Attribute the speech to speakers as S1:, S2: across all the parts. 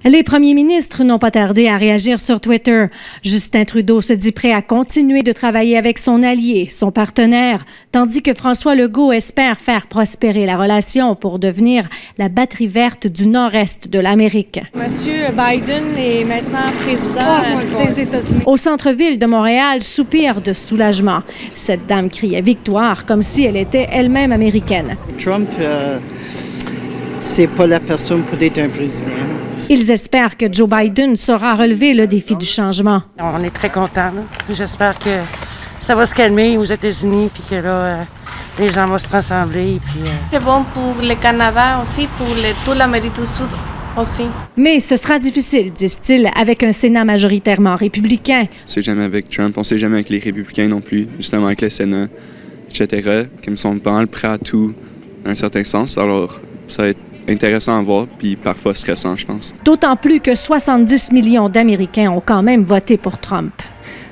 S1: Les premiers ministres n'ont pas tardé à réagir sur Twitter. Justin Trudeau se dit prêt à continuer de travailler avec son allié, son partenaire, tandis que François Legault espère faire prospérer la relation pour devenir la batterie verte du nord-est de l'Amérique.
S2: Monsieur Biden est maintenant président des États-Unis.
S1: Au centre-ville de Montréal, soupir de soulagement. Cette dame criait victoire comme si elle était elle-même américaine.
S3: Trump, c'est pas la personne pour être un président.
S1: Ils espèrent que Joe Biden saura relever le défi du changement.
S4: On est très contents. J'espère que ça va se calmer aux États-Unis puis que là, les gens vont se rassembler.
S2: C'est bon pour le Canada aussi, pour toute l'Amérique du Sud aussi.
S1: Mais ce sera difficile, disent-ils, avec un Sénat majoritairement républicain.
S5: On ne sait jamais avec Trump, on ne sait jamais avec les républicains non plus, justement avec le Sénat, etc., qui me sont pas mal prêts à tout, dans un certain sens. Alors, ça va être intéressant à voir, puis parfois stressant, je pense.
S1: D'autant plus que 70 millions d'Américains ont quand même voté pour Trump.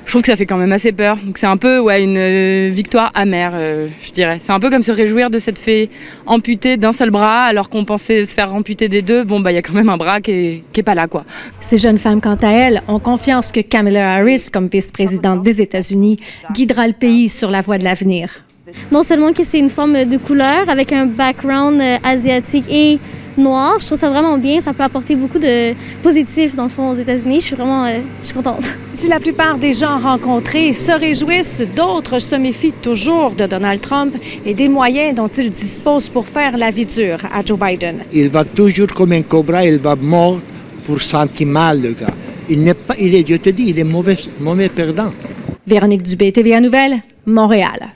S6: Je trouve que ça fait quand même assez peur. Donc c'est un peu une victoire amère, je dirais. C'est un peu comme se réjouir de s'être fait amputer d'un seul bras alors qu'on pensait se faire amputer des deux. Bon, il y a quand même un bras qui est pas là, quoi.
S1: Ces jeunes femmes, quant à elles, ont confiance que Kamala Harris, comme vice-présidente des États-Unis, guidera le pays sur la voie de l'avenir.
S7: Non seulement que c'est une forme de couleur avec un background asiatique et noir, je trouve ça vraiment bien. Ça peut apporter beaucoup de positifs, dans le fond, aux États-Unis. Je suis contente.
S1: Si la plupart des gens rencontrés se réjouissent, d'autres se méfient toujours de Donald Trump et des moyens dont il dispose pour faire la vie dure à Joe Biden.
S8: Il va toujours comme un cobra, il va mordre pour sentir mal, le gars. Je te dis, il est mauvais perdant.
S1: Véronique Dubé, TVA Nouvelles, Montréal.